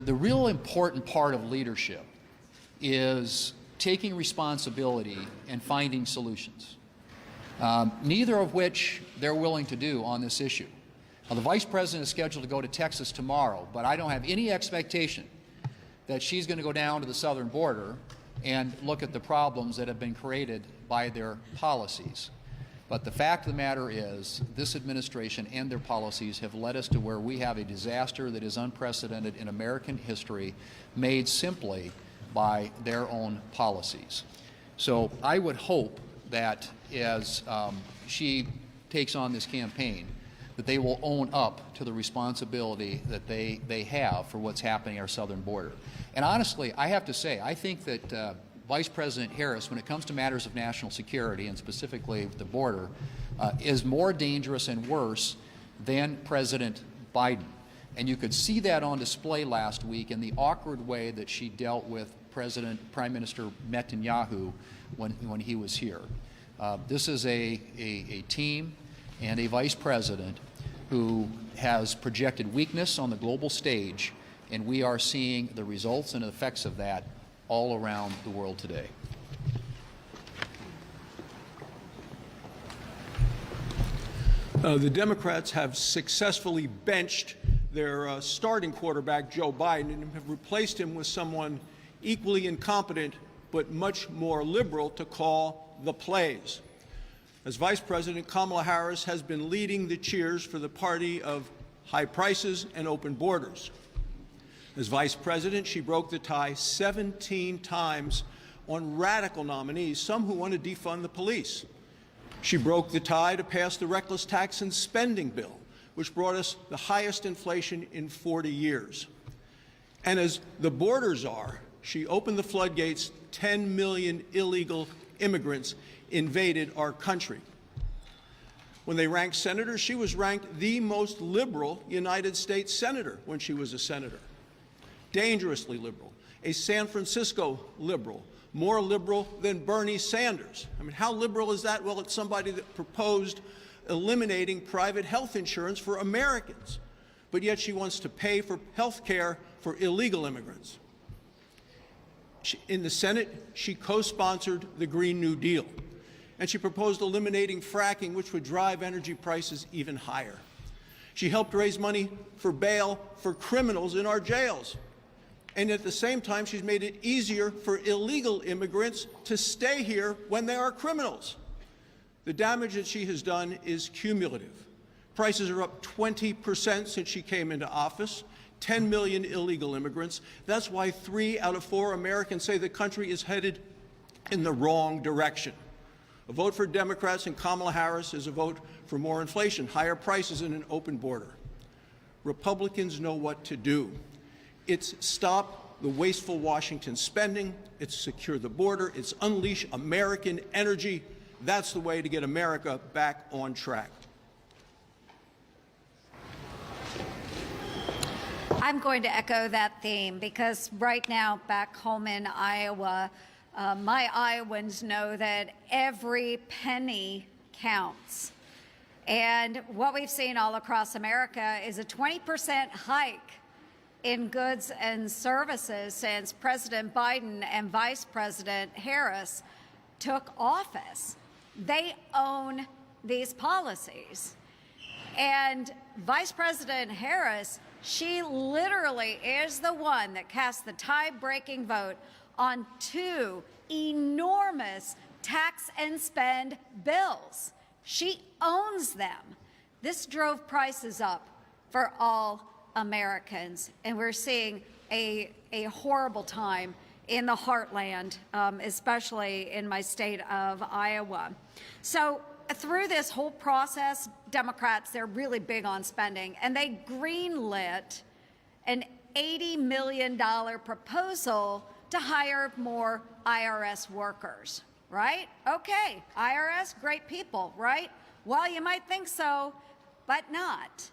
The real important part of leadership is taking responsibility and finding solutions, neither of which they're willing to do on this issue. Now, the Vice President is scheduled to go to Texas tomorrow, but I don't have any expectation that she's going to go down to the southern border and look at the problems that have been created by their policies. But the fact of the matter is, this administration and their policies have led us to where we have a disaster that is unprecedented in American history, made simply by their own policies. So I would hope that as she takes on this campaign, that they will own up to the responsibility that they have for what's happening at our southern border. And honestly, I have to say, I think that Vice President Harris, when it comes to matters of national security, and specifically the border, is more dangerous and worse than President Biden. And you could see that on display last week in the awkward way that she dealt with Prime Minister Netanyahu when he was here. This is a team and a Vice President who has projected weakness on the global stage, and we are seeing the results and effects of that all around the world today. The Democrats have successfully benched their starting quarterback, Joe Biden, and have replaced him with someone equally incompetent but much more liberal to call the plays. As Vice President, Kamala Harris has been leading the cheers for the party of high prices and open borders. As Vice President, she broke the tie 17 times on radical nominees, some who want to defund the police. She broke the tie to pass the reckless tax and spending bill, which brought us the highest inflation in 40 years. And as the border czar, she opened the floodgates. 10 million illegal immigrants invaded our country. When they ranked senators, she was ranked the most liberal United States senator when she was a senator. Dangerously liberal, a San Francisco liberal, more liberal than Bernie Sanders. I mean, how liberal is that? Well, it's somebody that proposed eliminating private health insurance for Americans, but yet she wants to pay for health care for illegal immigrants. In the Senate, she co-sponsored the Green New Deal, and she proposed eliminating fracking, which would drive energy prices even higher. She helped raise money for bail for criminals in our jails. And at the same time, she's made it easier for illegal immigrants to stay here when they are criminals. The damage that she has done is cumulative. Prices are up 20% since she came into office. 10 million illegal immigrants. That's why 3 out of 4 Americans say the country is headed in the wrong direction. A vote for Democrats and Kamala Harris is a vote for more inflation, higher prices, and an open border. Republicans know what to do. It's stop the wasteful Washington spending, it's secure the border, it's unleash American energy. That's the way to get America back on track. I'm going to echo that theme because right now back home in Iowa, my Iowans know that every penny counts. And what we've seen all across America is a 20% hike in goods and services since President Biden and Vice President Harris took office. They own these policies. And Vice President Harris, she literally is the one that cast the tie-breaking vote on 2 enormous tax and spend bills. She owns them. This drove prices up for all Americans, and we're seeing a horrible time in the heartland, especially in my state of Iowa. So through this whole process, Democrats, they're really big on spending, and they greenlit an $80 million proposal to hire more IRS workers, right? Okay, IRS, great people, right? Well, you might think so, but not,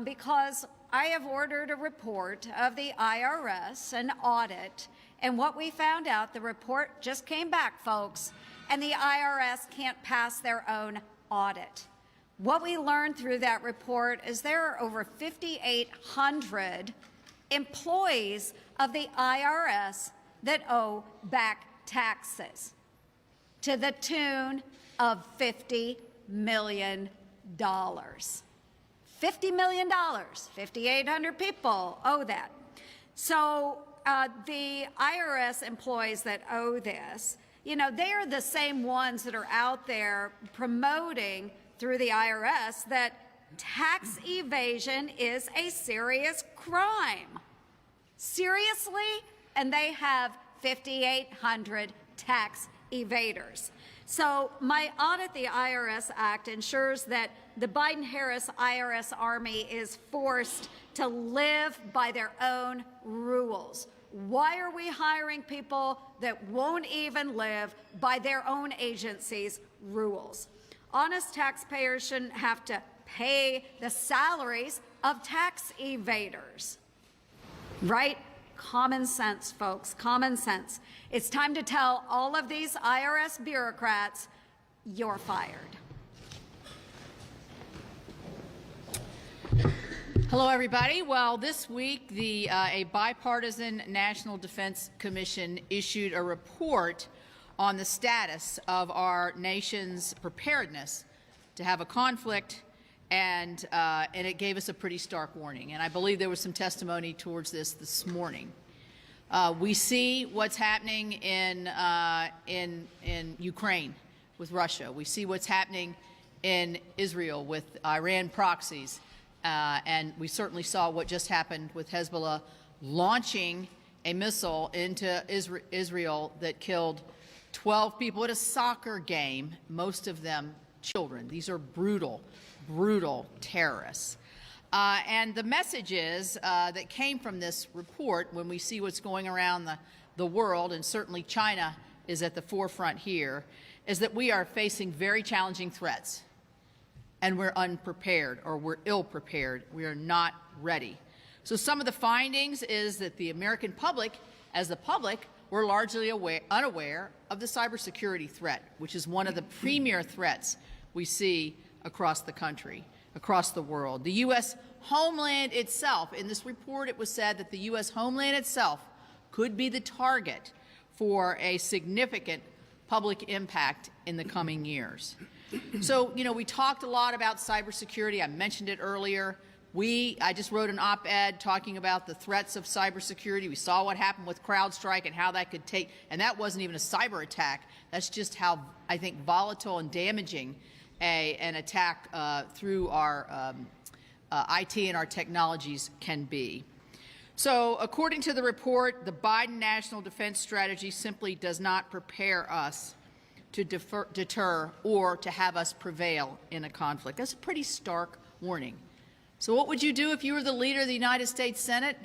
because I have ordered a report of the IRS, an audit, and what we found out, the report just came back, folks, and the IRS can't pass their own audit. What we learned through that report is there are over 5,800 employees of the IRS that owe back taxes to the tune of $50 million. $50 million. 5,800 people owe that. So the IRS employees that owe this, you know, they are the same ones that are out there promoting through the IRS that tax evasion is a serious crime. Seriously? And they have 5,800 tax evaders. So my Audit the IRS Act ensures that the Biden-Harris IRS army is forced to live by their own rules. Why are we hiring people that won't even live by their own agency's rules? Honest taxpayers shouldn't have to pay the salaries of tax evaders. Right? Common sense, folks, common sense. It's time to tell all of these IRS bureaucrats, you're fired. Hello, everybody. Well, this week, a bipartisan National Defense Commission issued a report on the status of our nation's preparedness to have a conflict, and it gave us a pretty stark warning. And I believe there was some testimony towards this morning. We see what's happening in Ukraine with Russia. We see what's happening in Israel with Iran proxies. And we certainly saw what just happened with Hezbollah launching a missile into Israel that killed 12 people at a soccer game, most of them children. These are brutal, brutal terrorists. And the messages that came from this report, when we see what's going around the world, and certainly China is at the forefront here, is that we are facing very challenging threats. And we're unprepared, or we're ill-prepared. We are not ready. So some of the findings is that the American public, as the public, we're largely unaware of the cybersecurity threat, which is one of the premier threats we see across the country, across the world. The U.S. homeland itself, in this report it was said that the U.S. homeland itself could be the target for a significant public impact in the coming years. So, you know, we talked a lot about cybersecurity. I mentioned it earlier. I just wrote an op-ed talking about the threats of cybersecurity. We saw what happened with CrowdStrike and how that could take, and that wasn't even a cyber attack. That's just how, I think, volatile and damaging an attack through our IT and our technologies can be. So, according to the report, the Biden National Defense Strategy simply does not prepare us to deter or to have us prevail in a conflict. That's a pretty stark warning. So what would you do if you were the leader of the United States Senate?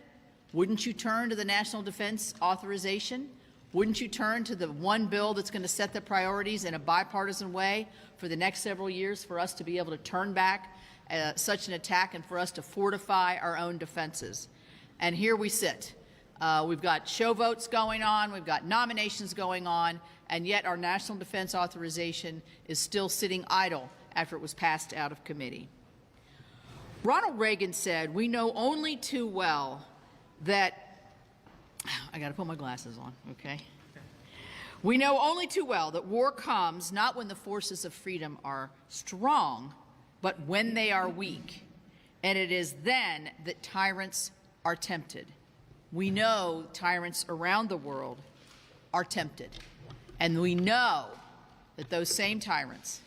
Wouldn't you turn to the National Defense Authorization? Wouldn't you turn to the one bill that's going to set the priorities in a bipartisan way for the next several years for us to be able to turn back such an attack and for us to fortify our own defenses? And here we sit. We've got show votes going on, we've got nominations going on, and yet our National Defense Authorization is still sitting idle after it was passed out of committee. Ronald Reagan said, "We know only too well that," I got to put my glasses on, okay? "We know only too well that war comes not when the forces of freedom are strong, but when they are weak. And it is then that tyrants are tempted." We know tyrants around the world are tempted. And we know that those same tyrants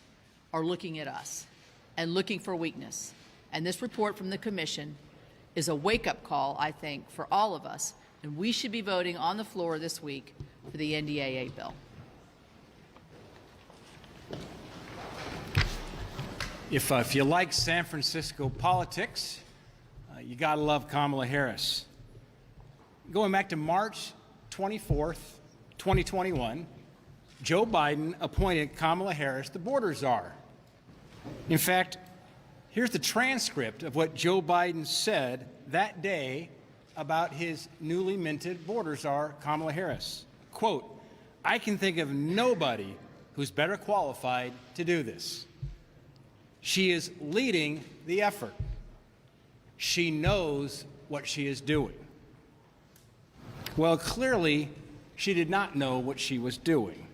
are looking at us and looking for weakness. And this report from the Commission is a wake-up call, I think, for all of us. And we should be voting on the floor this week for the NDAA bill. If you like San Francisco politics, you gotta love Kamala Harris. Going back to March 24th, 2021, Joe Biden appointed Kamala Harris the border czar. In fact, here's the transcript of what Joe Biden said that day about his newly minted border czar, Kamala Harris. Quote, "I can think of nobody who's better qualified to do this. She is leading the effort. She knows what she is doing." Well, clearly, she did not know what she was doing.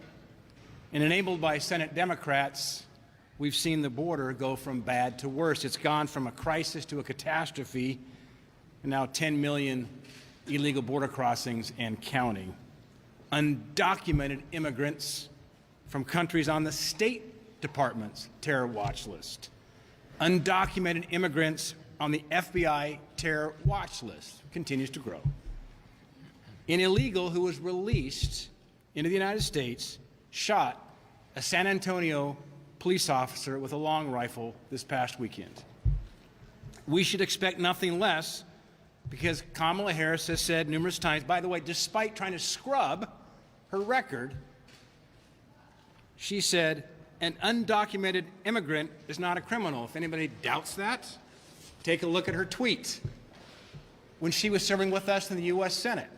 And enabled by Senate Democrats, we've seen the border go from bad to worse. It's gone from a crisis to a catastrophe, and now 10 million illegal border crossings and counting. Undocumented immigrants from countries on the State Department's terror watch list. Undocumented immigrants on the FBI terror watch list continues to grow. An illegal who was released into the United States shot a San Antonio police officer with a long rifle this past weekend. We should expect nothing less because Kamala Harris has said numerous times, by the way, despite trying to scrub her record, she said an undocumented immigrant is not a criminal. If anybody doubts that, take a look at her tweet when she was serving with us in the U.S. Senate.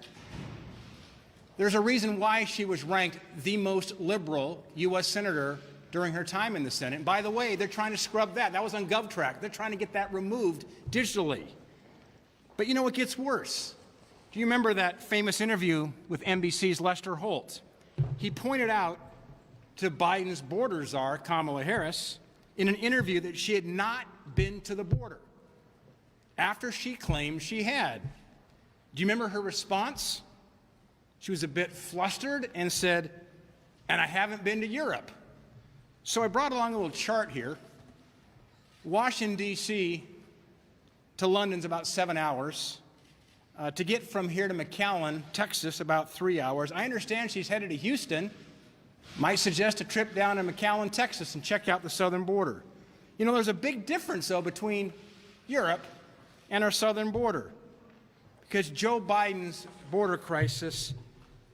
There's a reason why she was ranked the most liberal U.S. senator during her time in the Senate. And by the way, they're trying to scrub that. That was on GovTrack. They're trying to get that removed digitally. But you know what gets worse? Do you remember that famous interview with NBC's Lester Holt? He pointed out to Biden's border czar, Kamala Harris, in an interview that she had not been to the border after she claimed she had. Do you remember her response? She was a bit flustered and said, "And I haven't been to Europe." So I brought along a little chart here. Washington, D.C. to London's about 7 hours. To get from here to McAllen, Texas, about 3 hours. I understand she's headed to Houston. Might suggest a trip down to McAllen, Texas, and check out the southern border. You know, there's a big difference, though, between Europe and our southern border. Because Joe Biden's border crisis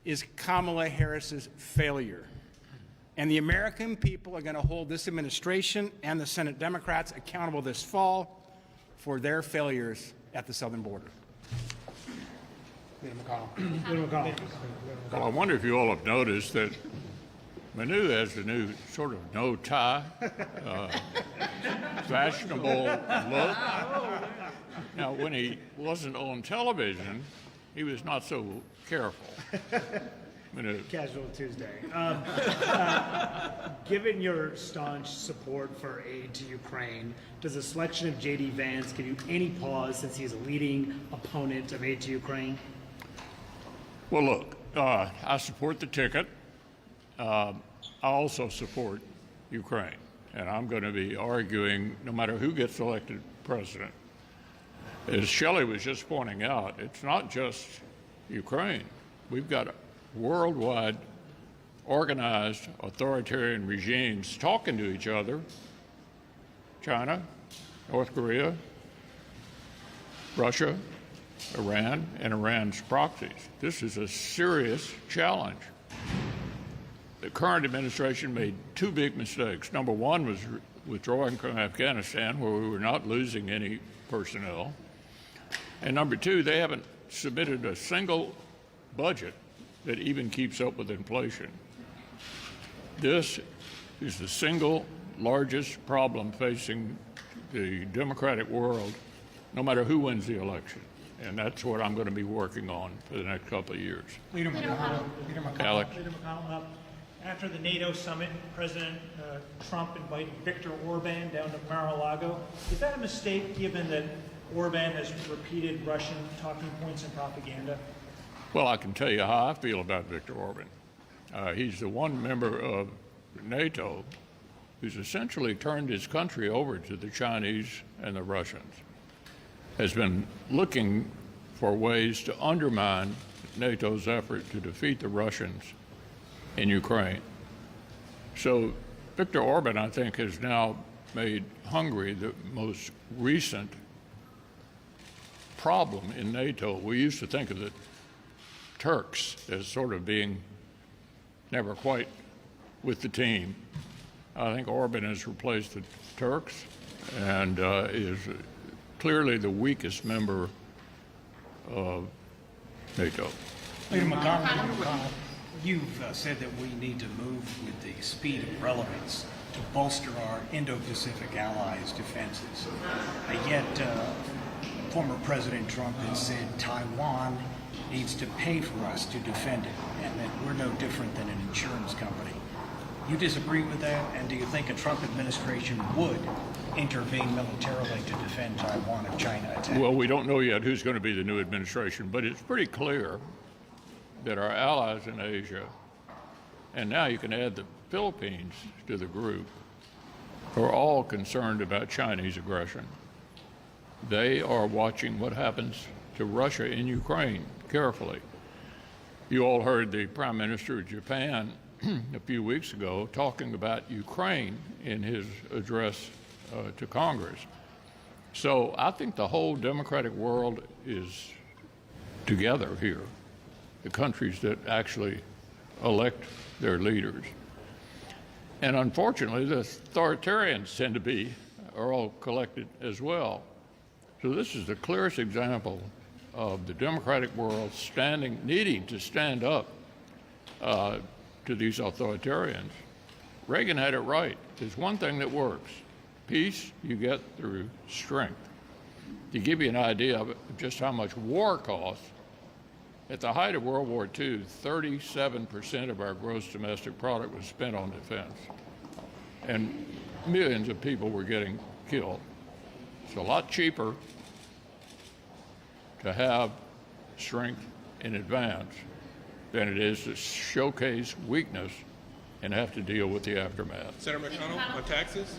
is Kamala Harris's failure. And the American people are going to hold this administration and the Senate Democrats accountable this fall for their failures at the southern border. Leader McConnell. Well, I wonder if you all have noticed that Manu has a new sort of no tie, fashionable look. Now, when he wasn't on television, he was not so careful. Manu. Casual Tuesday. Given your staunch support for aid to Ukraine, does the selection of J.D. Vance give you any pause since he's a leading opponent of aid to Ukraine? Well, look, I support the ticket. I also support Ukraine, and I'm going to be arguing no matter who gets elected president. As Shelley was just pointing out, it's not just Ukraine. We've got worldwide organized authoritarian regimes talking to each other. China, North Korea, Russia, Iran, and Iran's proxies. This is a serious challenge. The current administration made two big mistakes. Number one was withdrawing from Afghanistan, where we were not losing any personnel. And number two, they haven't submitted a single budget that even keeps up with inflation. This is the single largest problem facing the democratic world, no matter who wins the election. And that's what I'm going to be working on for the next couple of years. Leader McConnell. Alex? Leader McConnell, after the NATO summit, President Trump invited Viktor Orban down to Mar-a-Lago. Is that a mistake, given that Orban has repeated Russian talking points and propaganda? Well, I can tell you how I feel about Viktor Orban. He's the one member of NATO who's essentially turned his country over to the Chinese and the Russians, has been looking for ways to undermine NATO's effort to defeat the Russians in Ukraine. So Viktor Orban, I think, has now made Hungary the most recent problem in NATO. We used to think of the Turks as sort of being never quite with the team. I think Orban has replaced the Turks and is clearly the weakest member of NATO. Leader McConnell, you've said that we need to move with the speed of relevance to bolster our Indo-Pacific allies' defenses. Yet, former President Trump has said Taiwan needs to pay for us to defend it, and that we're no different than an insurance company. You disagree with that, and do you think a Trump administration would intervene militarily to defend Taiwan if China attacked? Well, we don't know yet who's going to be the new administration, but it's pretty clear that our allies in Asia, and now you can add the Philippines to the group, are all concerned about Chinese aggression. They are watching what happens to Russia in Ukraine carefully. You all heard the Prime Minister of Japan a few weeks ago talking about Ukraine in his address to Congress. So I think the whole democratic world is together here, the countries that actually elect their leaders. And unfortunately, the authoritarians tend to are all collected as well. So this is the clearest example of the democratic world needing to stand up to these authoritarians. Reagan had it right. There's one thing that works. Peace you get through strength. To give you an idea of just how much war costs, at the height of World War II, 37% of our gross domestic product was spent on defense. And millions of people were getting killed. It's a lot cheaper to have strength in advance than it is to showcase weakness and have to deal with the aftermath. Senator McConnell, on taxes?